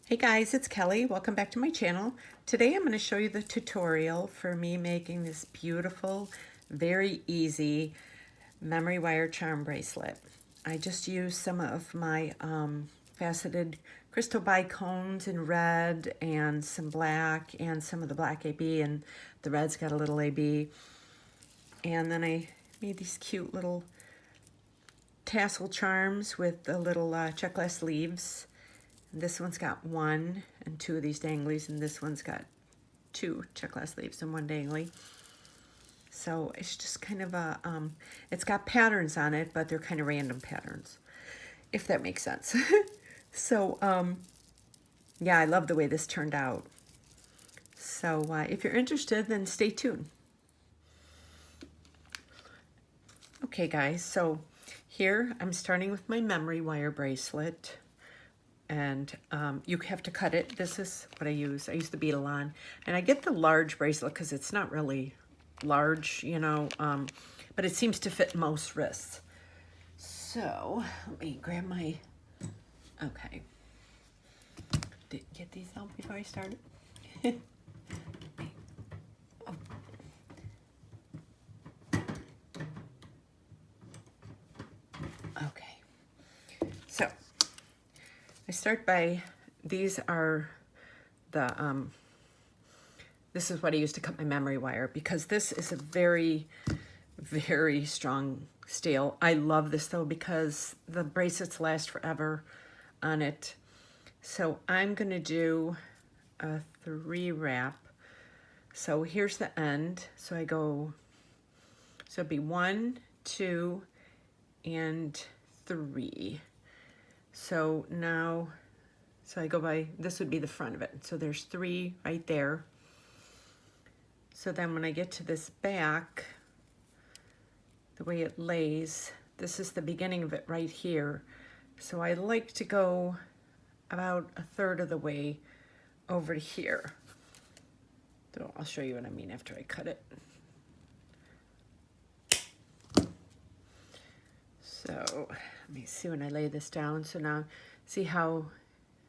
Hey guys, it's Kelly. Welcome back to my channel. Today I'm going to show you the tutorial for me making this beautiful, very easy memory wire charm bracelet. I just used some of my faceted crystal bicones in red and some black and some of the black AB, and the red's got a little AB. And then I made these cute little tassel charms with the little check glass leaves. This one's got one and two of these danglies, and this one's got two check glass leaves and one dangly. So it's just kind of a, it's got patterns on it, but they're kind of random patterns, if that makes sense. So, yeah, I love the way this turned out. So if you're interested, then stay tuned. Okay, guys, so here I'm starting with my memory wire bracelet. And you have to cut it. This is what I use. I use the beetle on. And I get the large bracelet because it's not really large, you know, but it seems to fit most wrists. So let me grab my, okay. Did you get these out before I started? Oh. Okay. So I start by, these are the, this is what I use to cut my memory wire, because this is a very, very strong steel. I love this though, because the bracelets last forever on it. So I'm gonna do a 3 wrap. So here's the end. So I go, so it'd be 1, 2, and 3. So now, so I go by, this would be the front of it. So there's 3 right there. So then when I get to this back, the way it lays, this is the beginning of it right here. So I like to go about 1/3 of the way over to here. So I'll show you what I mean after I cut it. So let me see when I lay this down. So now see how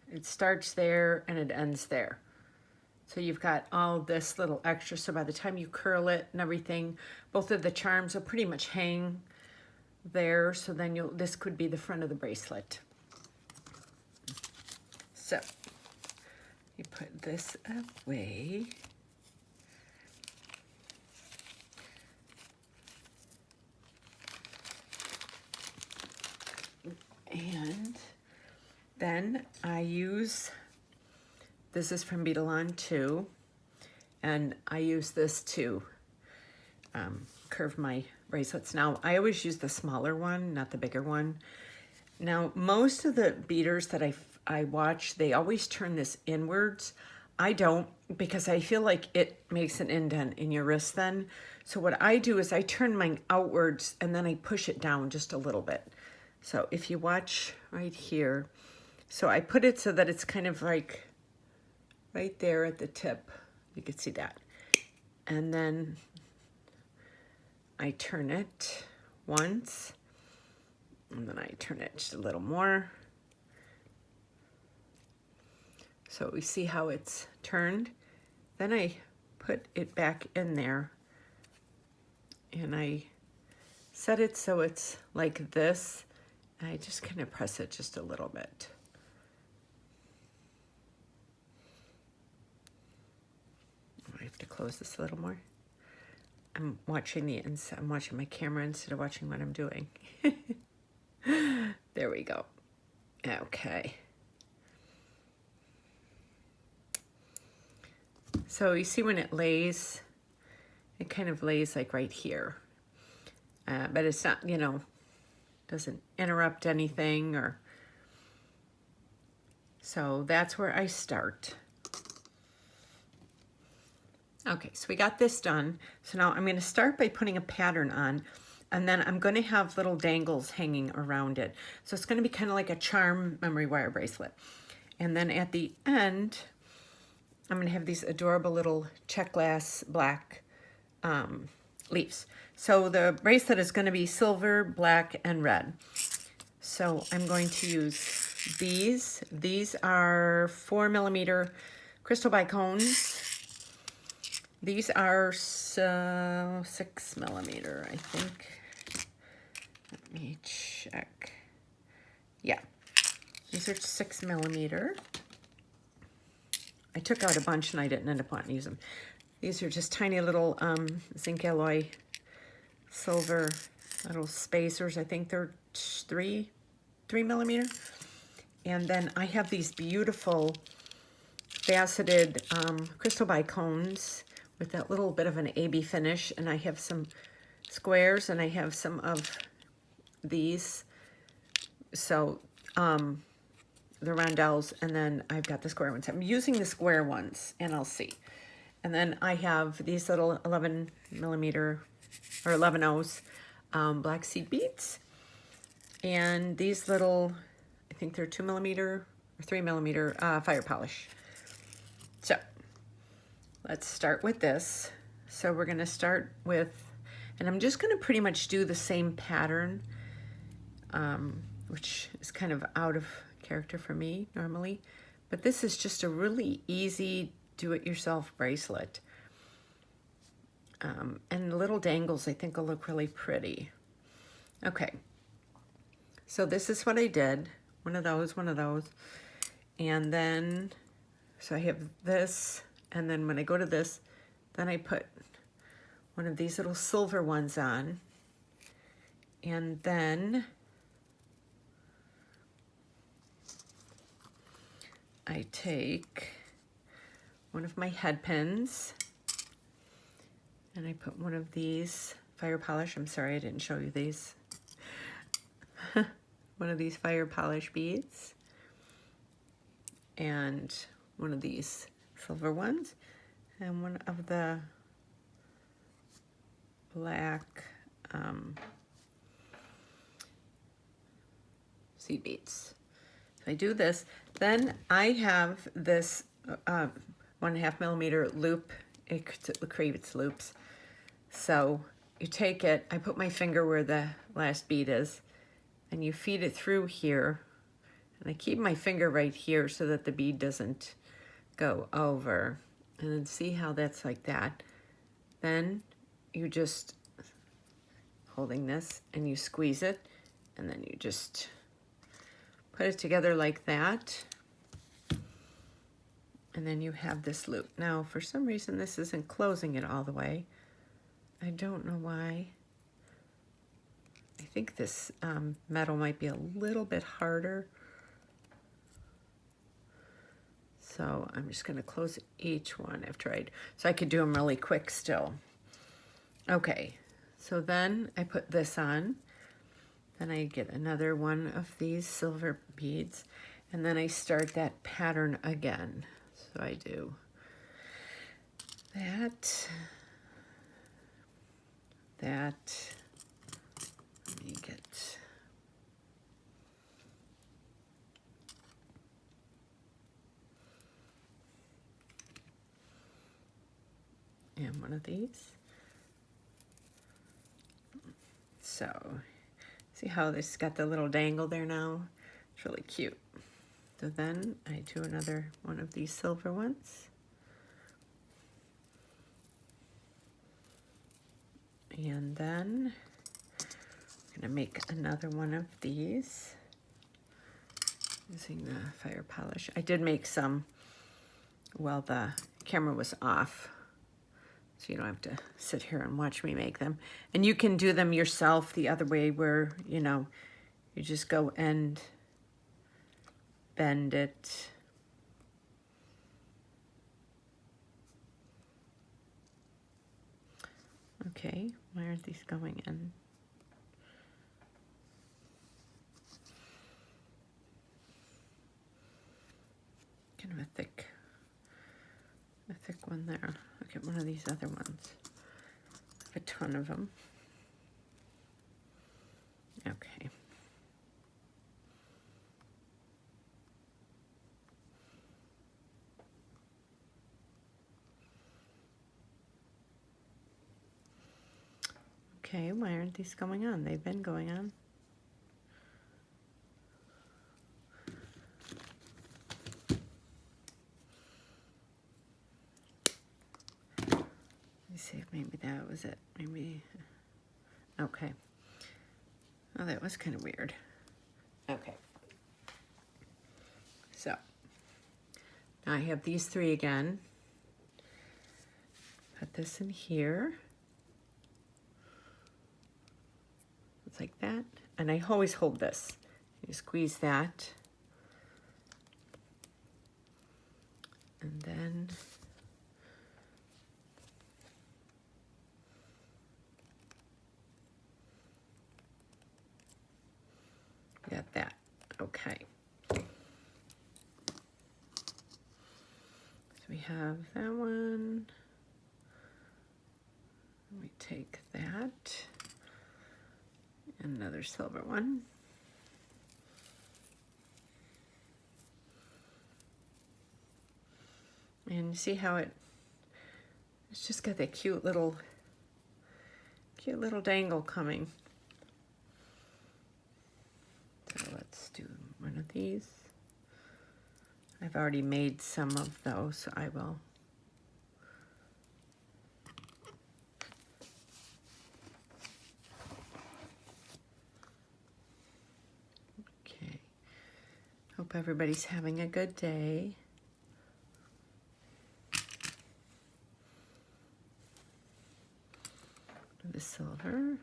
it starts there and it ends there. So you've got all this little extra. So by the time you curl it and everything, both of the charms will pretty much hang there. So then this could be the front of the bracelet. So you put this away. And then I use, this is from Beetle On 2, and I use this to curve my bracelets. Now, I always use the smaller one, not the bigger one. Now, most of the beaters that I watch, they always turn this inwards. I don't, because I feel like it makes an indent in your wrist then. So what I do is I turn mine outwards and then I push it down just a little bit. So if you watch right here, so I put it so that it's kind of like right there at the tip. You can see that. And then I turn it once, and then I turn it just a little more. So we see how it's turned. Then I put it back in there, and I set it so it's like this. I just kind of press it just a little bit. I have to close this a little more. I'm watching the inside. I'm watching my camera instead of watching what I'm doing. There we go. Okay. So you see when it lays, it kind of lays like right here. But it's not, you know, doesn't interrupt anything, or so that's where I start. Okay, so we got this done. So now I'm going to start by putting a pattern on, and then I'm going to have little dangles hanging around it. So it's going to be kind of like a charm memory wire bracelet. And then at the end, I'm going to have these adorable little check glass black leaves. So the bracelet is going to be silver, black, and red. So I'm going to use These are 4mm crystal bicones. These are 6mm, I think. Let me check. Yeah, these are 6mm. I took out a bunch and I didn't end up wanting to use them. These are just tiny little zinc alloy silver little spacers. I think they're 3mm. And then I have these beautiful faceted crystal bicones with that little bit of an AB finish. And I have some squares and I have some of these. So the rondelles, and then I've got the square ones. I'm using the square ones, and I'll see. And then I have these little 11mm or 11/0s black seed beads, and these little, I think they're 2mm or 3mm fire polish. So let's start with this. So we're going to start with, and I'm just going to pretty much do the same pattern, which is kind of out of character for me normally, but this is just a really easy do-it-yourself bracelet. And the little dangles I think will look really pretty. Okay, so this is what I did. One of those. And then, so I have this, and then when I go to this, then I put one of these little silver ones on, and then I take one of my head pins and I put one of these fire polish. I'm sorry I didn't show you these. One of these fire polish beads and one of these silver ones and one of the black seed beads. So I do this. Then I have this 1.5mm loop. It creates loops. So you take it, I put my finger where the last bead is, and you feed it through here. And I keep my finger right here so that the bead doesn't go over. And then see how that's like that. Then you just, holding this, and you squeeze it, and then you just put it together like that. And then you have this loop. Now, for some reason, this isn't closing it all the way. I don't know why. I think this metal might be a little bit harder. So I'm just going to close each one after so I could do them really quick still. Okay, so then I put this on. Then I get another one of these silver beads, and then I start that pattern again. So I do that, let me get, and one of these. So, see how this got the little dangle there now? It's really cute. So then I do another one of these silver ones. And then I'm gonna make another one of these using the fire polish. I did make some while the camera was off, so you don't have to sit here and watch me make them. And you can do them yourself the other way where, you know, you just go and bend it. Okay, why aren't these going in? Kind of a thick one there. Look at one of these other ones. I have a ton of them. Okay. Okay, why aren't these going on? They've been going on. see if maybe that was it. Maybe, okay. Oh, that was kind of weird. Okay. So, now I have these three again. Put this in here. It's like that. And I always hold this. You squeeze that. And then got that. Okay. So we have that one. We take that. Another silver one. And see how it's just got that cute little dangle coming. So let's do one of these. I've already made some of those, so I will. Okay. Hope everybody's having a good day. The silver, and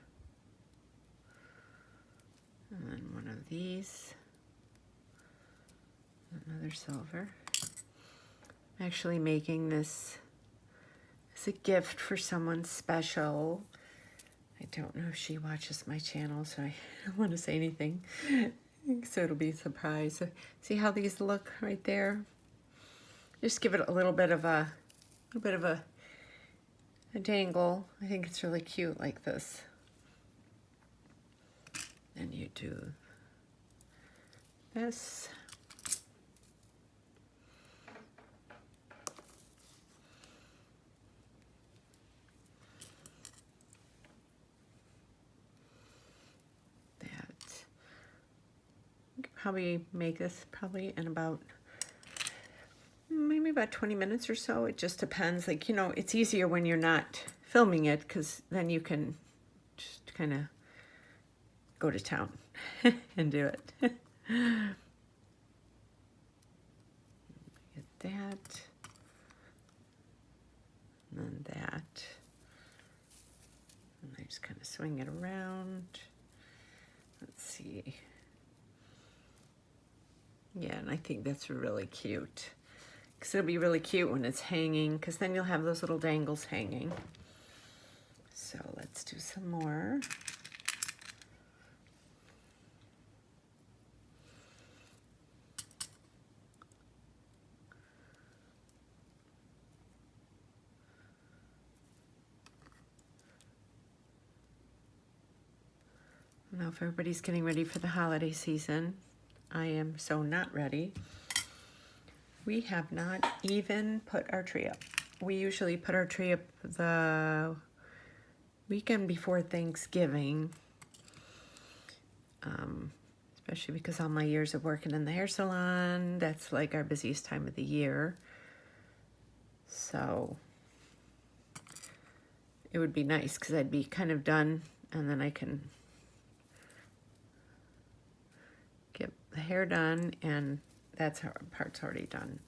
then one of these, another silver. I'm actually making this as a gift for someone special. I don't know if she watches my channel, so I don't want to say anything, so it'll be a surprise. So see how these look right there? Just give it a little bit of a dangle. I think it's really cute like this. And you do this. That. You could probably make this probably in about maybe about 20 minutes or so. It just depends. Like, you know, it's easier when you're not filming it because then you can just kind of go to town and do it. Get that. And then that. And I just kind of swing it around. Let's see. Yeah, and I think that's really cute. Because it'll be really cute when it's hanging, because then you'll have those little dangles hanging. So let's do some more. Now, if everybody's getting ready for the holiday season, I am so not ready. We have not even put our tree up. We usually put our tree up the weekend before Thanksgiving, especially because all my years of working in the hair salon, that's like our busiest time of the year. So it would be nice because I'd be kind of done and then I can get the hair done and that's how part's already done.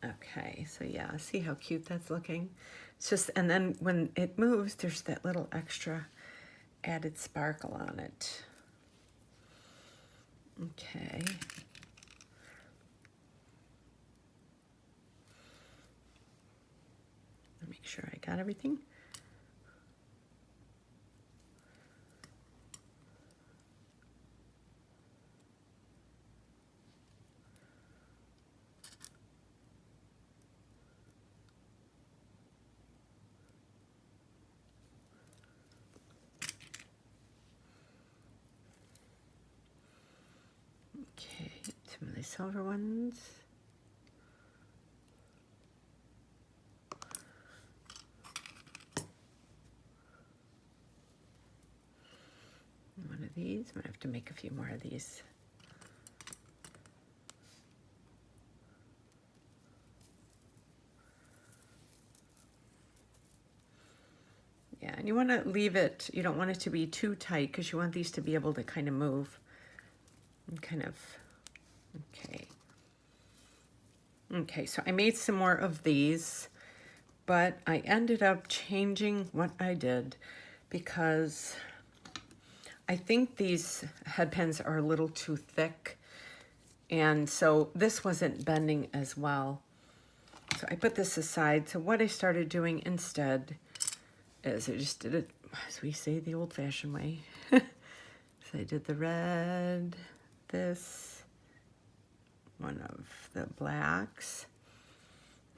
Okay, so yeah, see how cute that's looking? It's just, and then when it moves, there's that little extra added sparkle on it. Okay. Make sure I got everything. Okay, some of the silver ones. One of these. I'm gonna have to make a few more of these. Yeah, and you want to leave it, you don't want it to be too tight because you want these to be able to kind of move and kind of, okay. Okay, so I made some more of these, but I ended up changing what I did because I think these head pins are a little too thick, and so this wasn't bending as well. So I put this aside. So what I started doing instead is I just did it, as we say, the old-fashioned way. So I did the red, this, one of the blacks.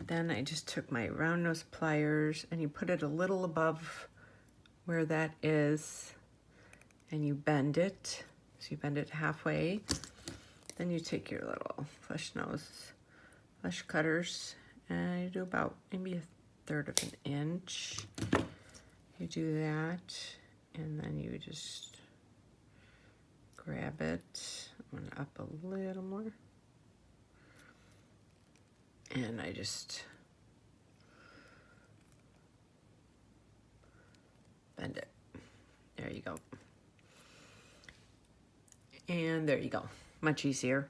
Then I just took my round nose pliers and you put it a little above where that is and you bend it. So you bend it halfway. Then you take your little flesh cutters, and you do about maybe 1/3 of an inch. You do that, and then you just grab it. I'm gonna up a little more. And I just bend it. There you go. And there you go. Much easier.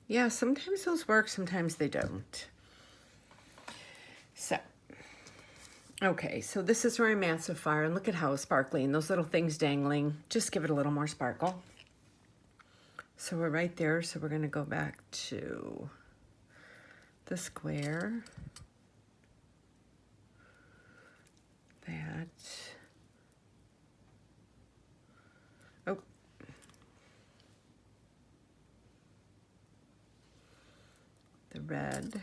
Yeah, sometimes those work, sometimes they don't. So, okay, so this is where I'm at so far, and look at how sparkly, and those little things dangling. Just give it a little more sparkle. So we're right there, so we're gonna go back to the square. That. Oh. The red.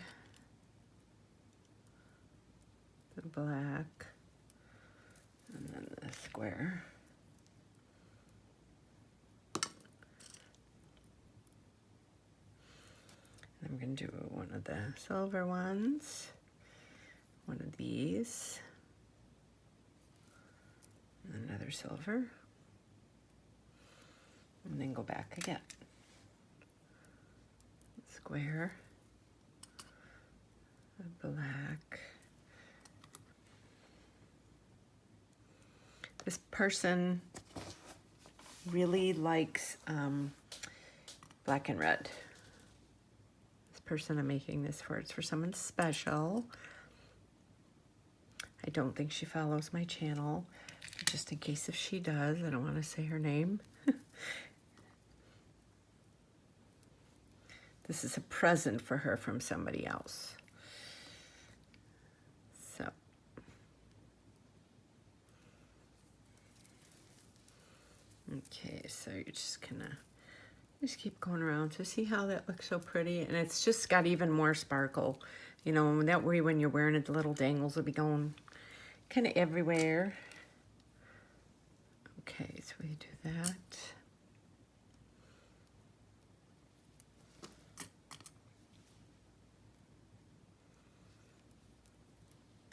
The black. And then the square. And I'm going to do one of the silver ones. One of these. Another silver, and then go back again. Square, a black. This person really likes black and red. This person I'm making this for, it's for someone special. I don't think she follows my channel. Just in case if she does, I don't want to say her name. This is a present for her from somebody else. So. Okay, so you're just gonna just keep going around. So see how that looks so pretty? And it's just got even more sparkle. You know, that way when you're wearing it, the little dangles will be going kind of everywhere. Okay, so we do that.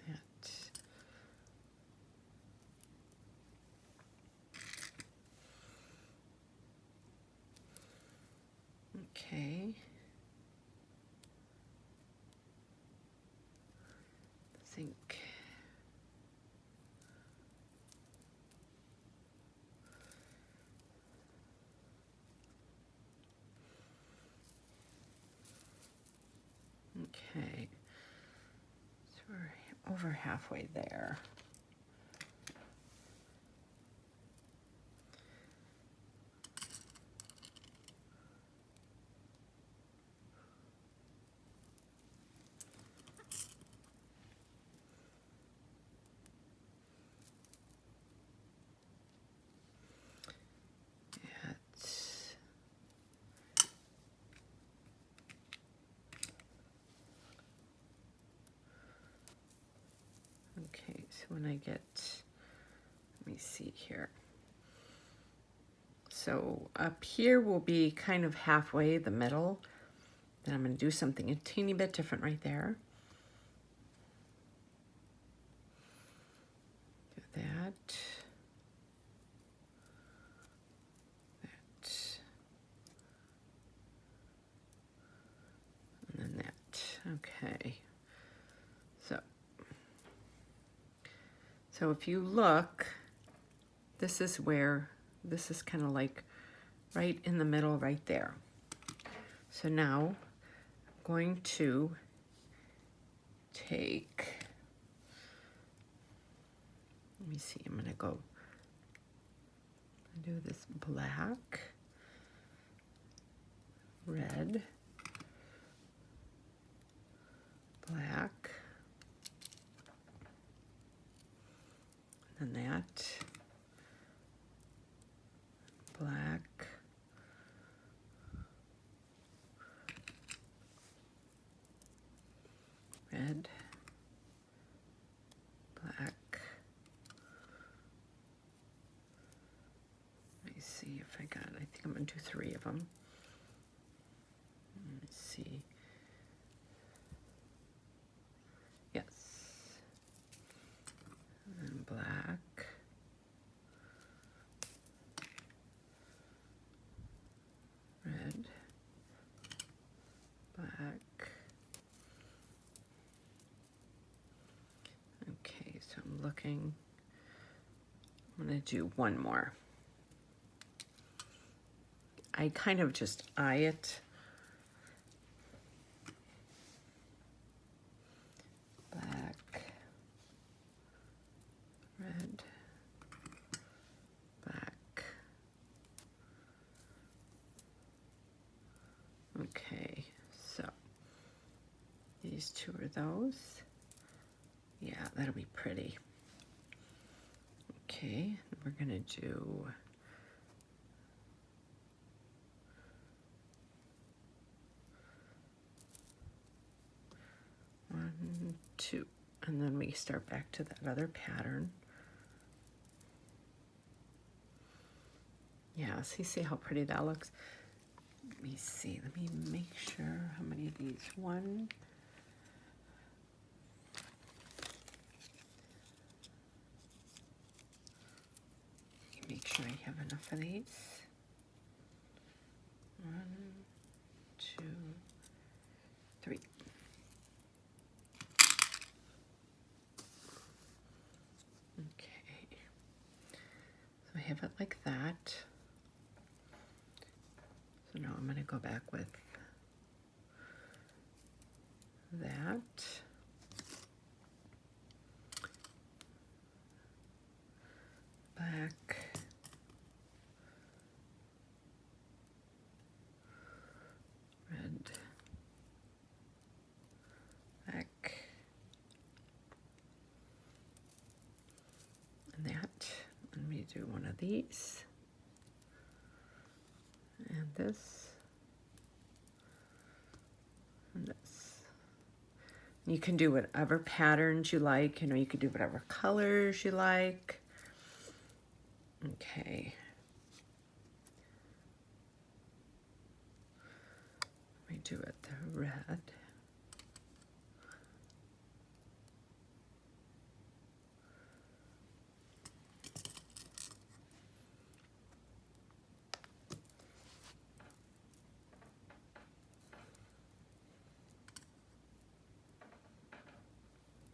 That. Okay. I think. Okay, so we're over halfway there. Okay, so when I get, let me see here. So up here will be kind of halfway, the middle. Then I'm going to do something a teeny bit different right there. Do that. That. And then that. Okay. So if you look, this is where, this is kind of like right in the middle right there. So now I'm going to take, let me see, I'm going to go do this black, red, black, and that, black, red, black. Let me see if I got it. I think I'm going to do 3 of them. Let me see. Yes. And then black. Red. Black. Okay, so I'm looking. I'm going to do 1 more. I kind of just eye it. Black, red, black. Okay, so these 2 are those. Yeah, that'll be pretty. Okay, we're gonna do one, 2, and then we start back to that other pattern. Yeah, see how pretty that looks? Let me see, let me make sure how many of these. 1, make sure I have enough of these. 1, 2, 3. Okay, so I have it like that. So now I'm going to go back with that. Black. Red. Black. And that. Let me do one of these. And this. And this. You can do whatever patterns you like. You know, you could do whatever colors you like. Okay. Let me do it the red.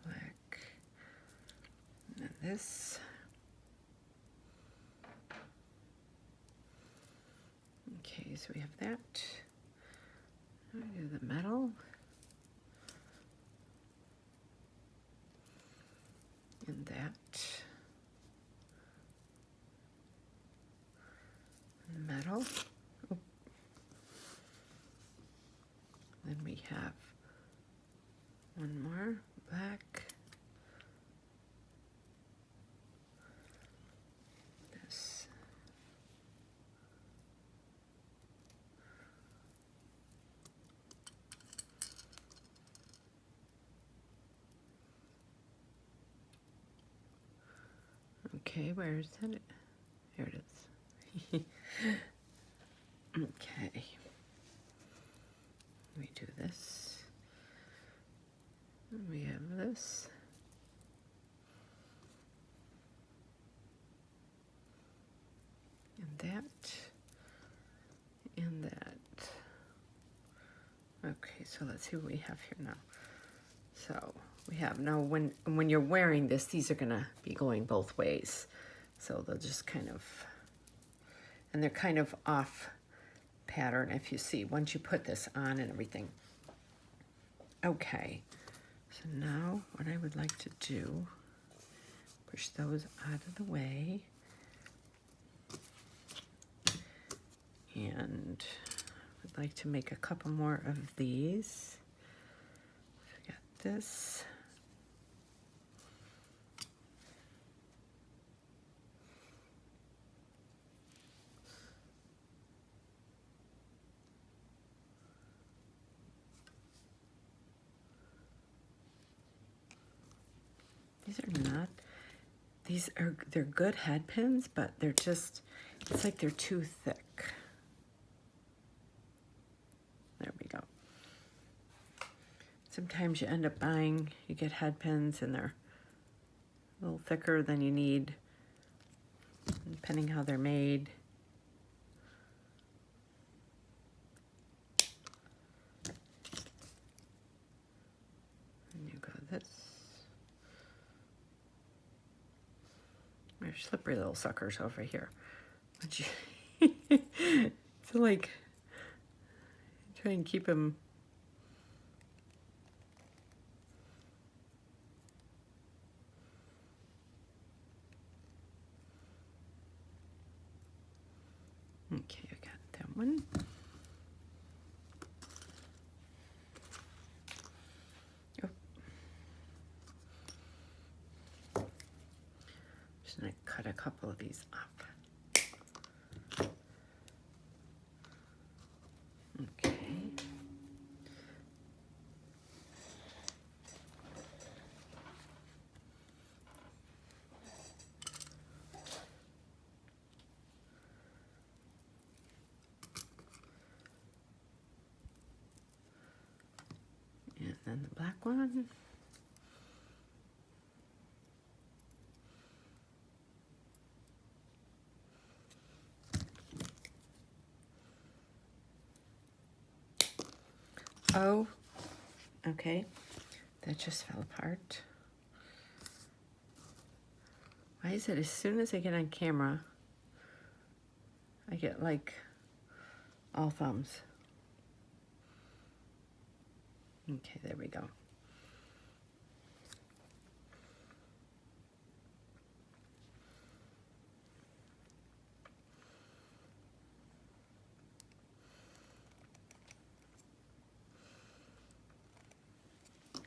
Black. And then this. Okay, so we have that. I do the metal. And that. And the metal. Oh. Then we have one more black. This. Okay, where is it? Here it is. Okay. We do this. And we have this. And that. And that. Okay, so let's see what we have here now. So we have. Now when you're wearing this, these are gonna be going both ways. So they'll just kind of, and they're kind of off pattern if you see, once you put this on and everything. Okay, so now what I would like to do, push those out of the way. And I'd like to make a couple more of these. So I got this. They're good head pins, but they're just, it's like they're too thick. There we go. Sometimes you end up buying, you get head pins and they're a little thicker than you need, depending how they're made. And you go this. They're slippery little suckers over here. It's like, try and keep them. Okay, I got that one. Oh. Just gonna cut a couple of these up. Okay. And then the black one. Oh, okay. That just fell apart. Why is it as soon as I get on camera, I get like all thumbs? Okay, there we go.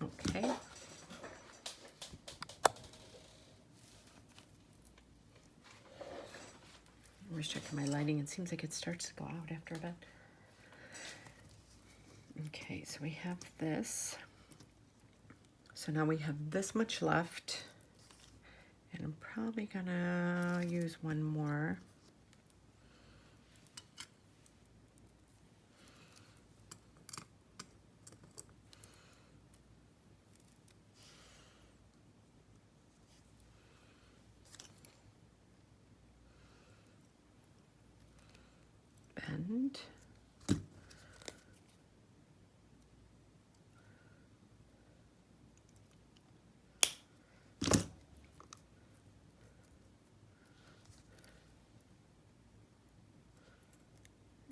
Okay. I'm just checking my lighting. It seems like it starts to go out after a bit. Okay, so we have this. So now we have this much left. And I'm probably gonna use one more. Bend.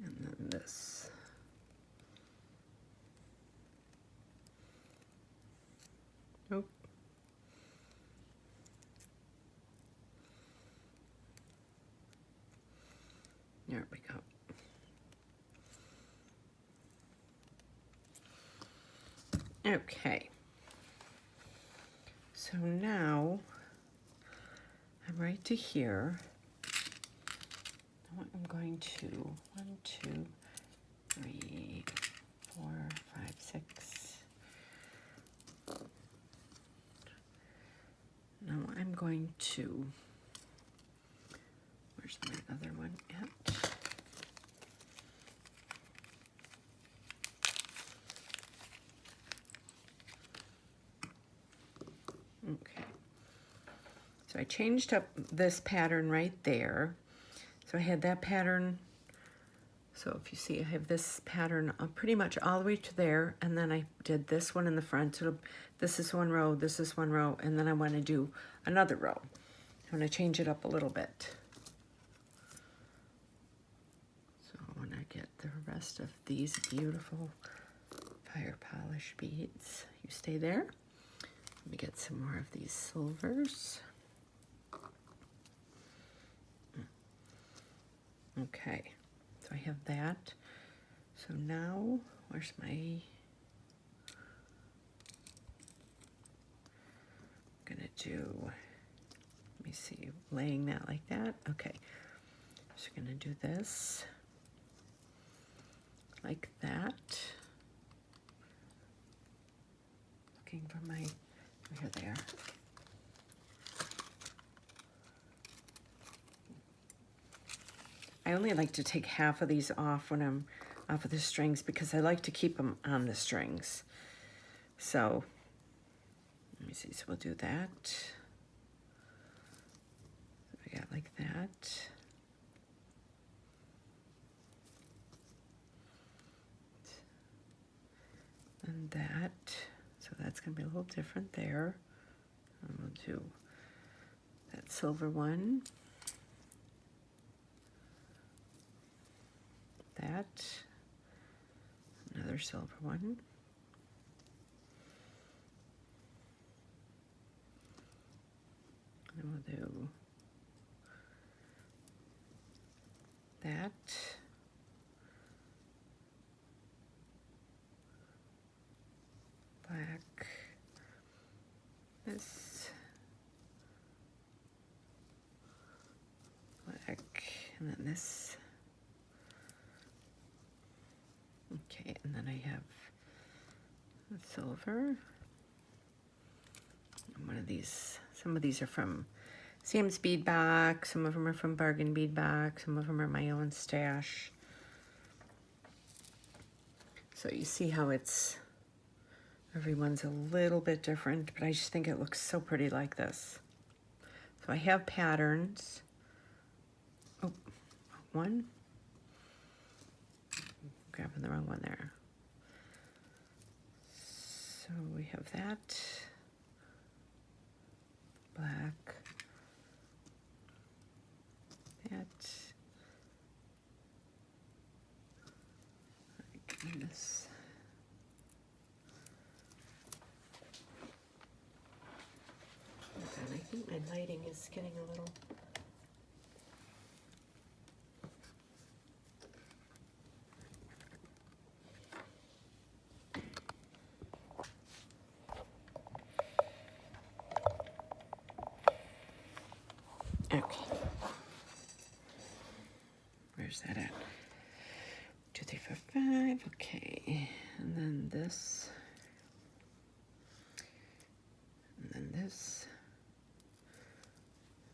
And then this. Nope. There we go. Okay. So now I'm right to here. Now I'm going to 1, 2, 3, 4, 5, 6. Now I'm going to, where's my other one at? Okay. So I changed up this pattern right there. So I had that pattern So if you see, I have this pattern pretty much all the way to there, and then I did this one in the front. So this is one row, this is one row, and then I want to do another row. I'm going to change it up a little bit. So when I get the rest of these beautiful fire polish beads, you stay there. Let me get some more of these silvers. Okay, so I have that. So now, where's my, I'm gonna do, let me see, laying that like that. Okay, so I'm gonna do this like that. Looking for my, oh, here they are. I only like to take half of these off when I'm off of the strings because I like to keep them on the strings. So, let me see, so we'll do that. We got like that. And that, so that's gonna be a little different there. And we'll do that silver one. That, another silver one, and we'll do that, black, this, black, and then this. Okay, and then I have the silver. And one of these, some of these are from Sam's Bead Box, some of them are from Bargain Bead Box, some of them are my own stash. So you see how it's, everyone's a little bit different, but I just think it looks so pretty like this. So I have patterns. Oh, one. Grabbing the wrong one there. So we have that. Black. That. And this. And I think my lighting is getting a little... Okay. Where's that at? 2, 3, 4, 5. Okay. And then this. And then this.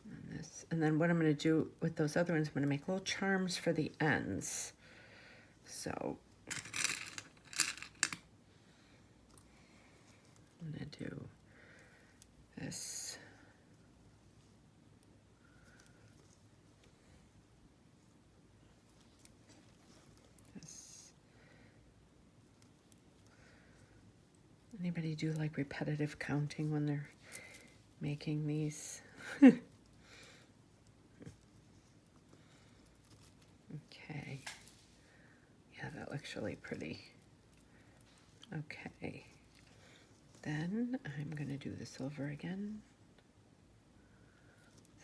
And this. And then what I'm going to do with those other ones, I'm going to make little charms for the ends. So I'm going to do this. Anybody do like repetitive counting when they're making these? Okay. Yeah, that looks really pretty. Okay. Then I'm going to do the silver again.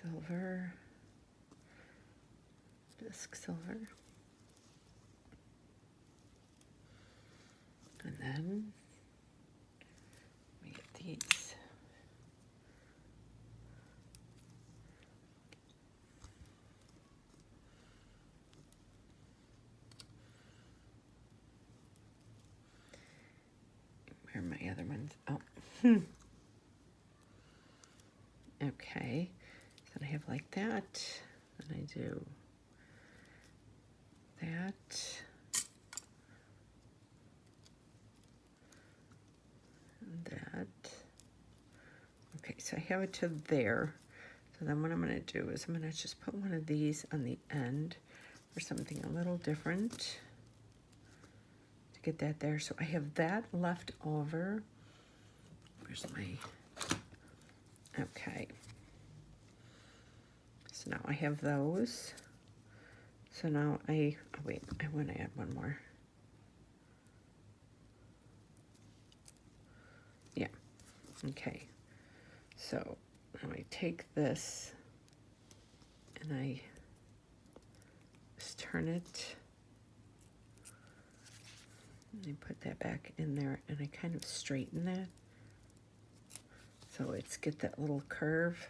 Silver. Bisque silver. And then we get these. Where are my other ones? Oh. Okay. So I have like that. And I do that. And that. Okay, so I have it to there. So then what I'm going to do is I'm going to just put one of these on the end. for something a little different to get that there. So I have that left over. Where's my, okay. So now I have those. So now oh wait, I want to add one more. Yeah, okay. So now I take this and I just turn it and I put that back in there and I kind of straighten that. So it's get that little curve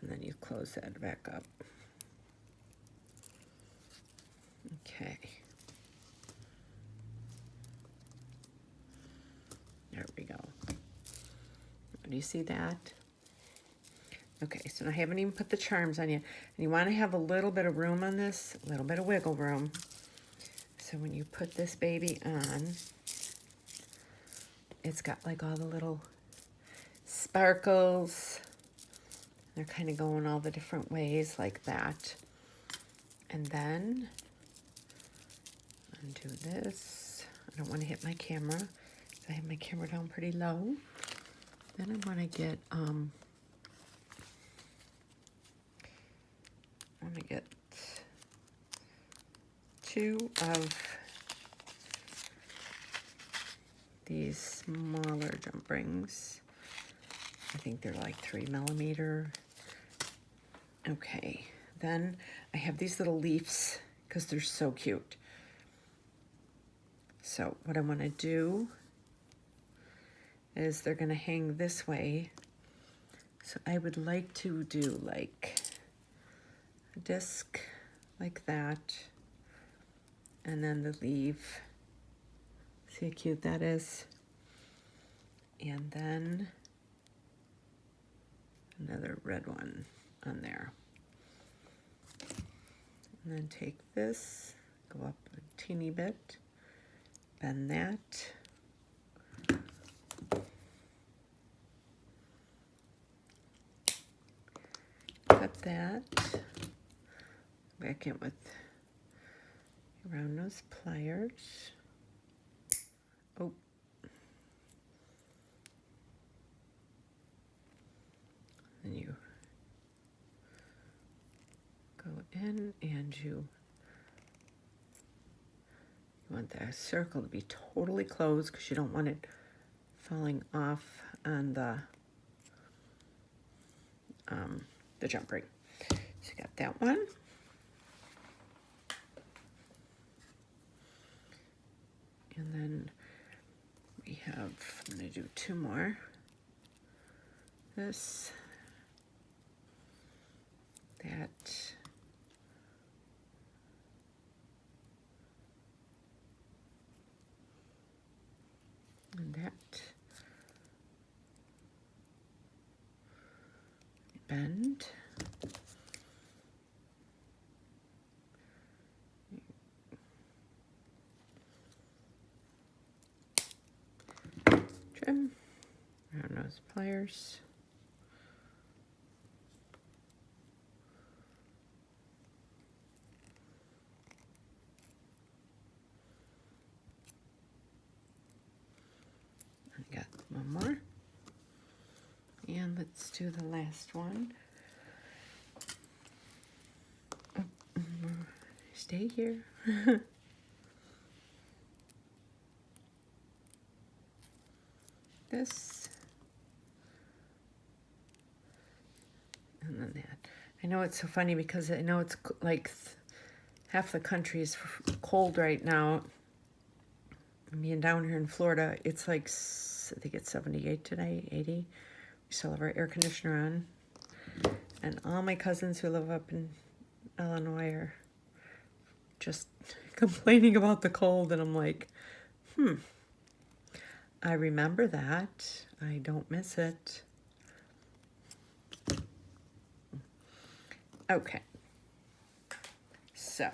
and then you close that back up. Okay. There we go. Do you see that? Okay, so I haven't even put the charms on yet. And you want to have a little bit of room on this, a little bit of wiggle room. So when you put this baby on, it's got like all the little sparkles. They're kind of going all the different ways like that. And then undo this. I don't want to hit my camera. So I have my camera down pretty low. Then I want to get two of these smaller jump rings. I think they're like 3 millimeter. Okay, then I have these little leaves because they're so cute. So what I want to do is they're going to hang this way. So I would like to do like a disc like that, and then the leaf. See how cute that is? And then another red one on there. And then take this, go up a teeny bit, bend that. Cut that. Back in with round nose pliers. Oh. And you go in and you want that circle to be totally closed because you don't want it falling off on the jump ring. So you got that one. And then we have, I'm going to do 2 more. This, that, and that. Bend. Trim. Round nose pliers. I got one more. And let's do the last one. Stay here. This. And then that. I know it's so funny because I know it's like half the country is cold right now. Being down here in Florida, it's like, I think it's 78 today, 80. We still have our air conditioner on. And all my cousins who live up in Illinois are just complaining about the cold. And I'm like, I remember that. I don't miss it. Okay. So,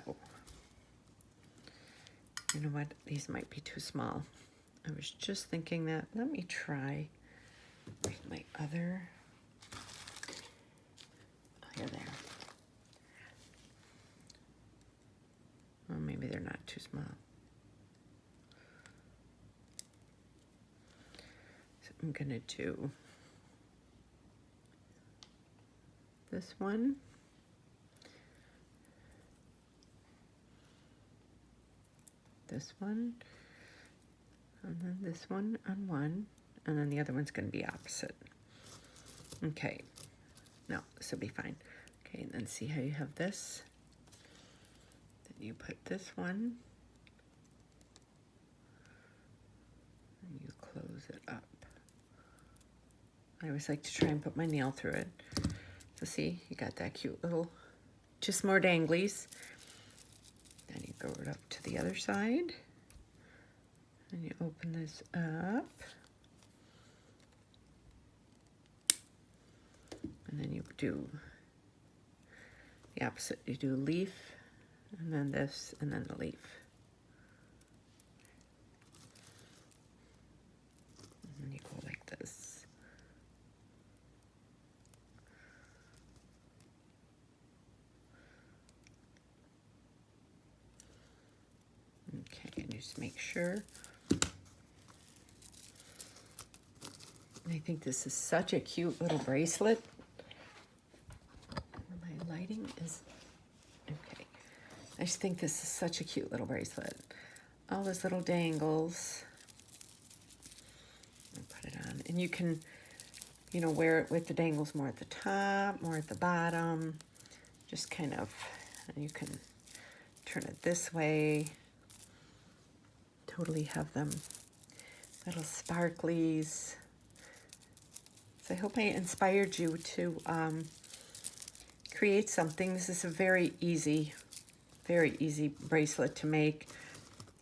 you know what? These might be too small. I was just thinking that. Let me try my other. Oh, here, there. not too small. So I'm gonna do this one. This one, and then this one on one, and then the other one's going to be opposite. Okay, no, this will be fine. Okay, and then see how you have this? Then you put this one, and you close it up. I always like to try and put my nail through it. So see, you got that cute little, just more danglies. Then you go it up to the other side, and you open this up, and then you do the opposite. You do leaf, and then this, and then the leaf. And then you go like this. Okay, and just make sure. I think this is such a cute little bracelet. My lighting is, okay. I just think this is such a cute little bracelet. All those little dangles. I'll put it on. And you can, you know, wear it with the dangles more at the top, more at the bottom. Just kind of, and you can turn it this way. Totally have them little sparklies. So I hope I inspired you to create something. This is a very easy bracelet to make,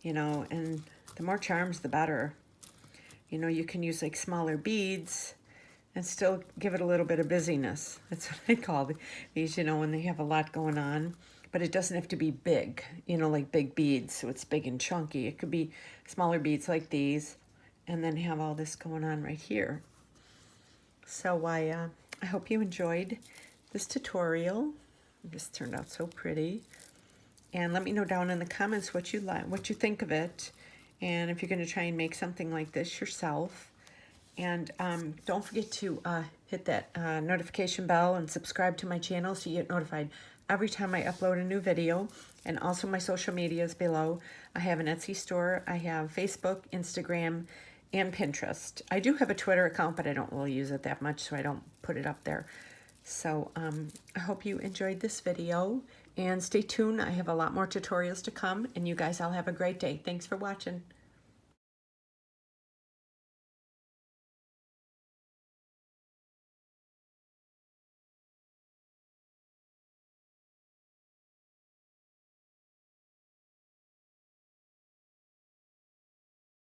you know, and the more charms, the better. You know, you can use like smaller beads and still give it a little bit of busyness. That's what I call these, you know, when they have a lot going on. But it doesn't have to be big, you know, like big beads, so it's big and chunky. It could be smaller beads like these, and then have all this going on right here. So I hope you enjoyed this tutorial. This turned out so pretty. And let me know down in the comments what you like, what you think of it, and if you're going to try and make something like this yourself. And don't forget to hit that notification bell and subscribe to my channel so you get notified every time I upload a new video. And also my social media is below. I have an Etsy store. I have Facebook, Instagram, and Pinterest. I do have a Twitter account, but I don't really use it that much, so I don't put it up there. So I hope you enjoyed this video, and stay tuned. I have a lot more tutorials to come, and you guys all have a great day. Thanks for watching.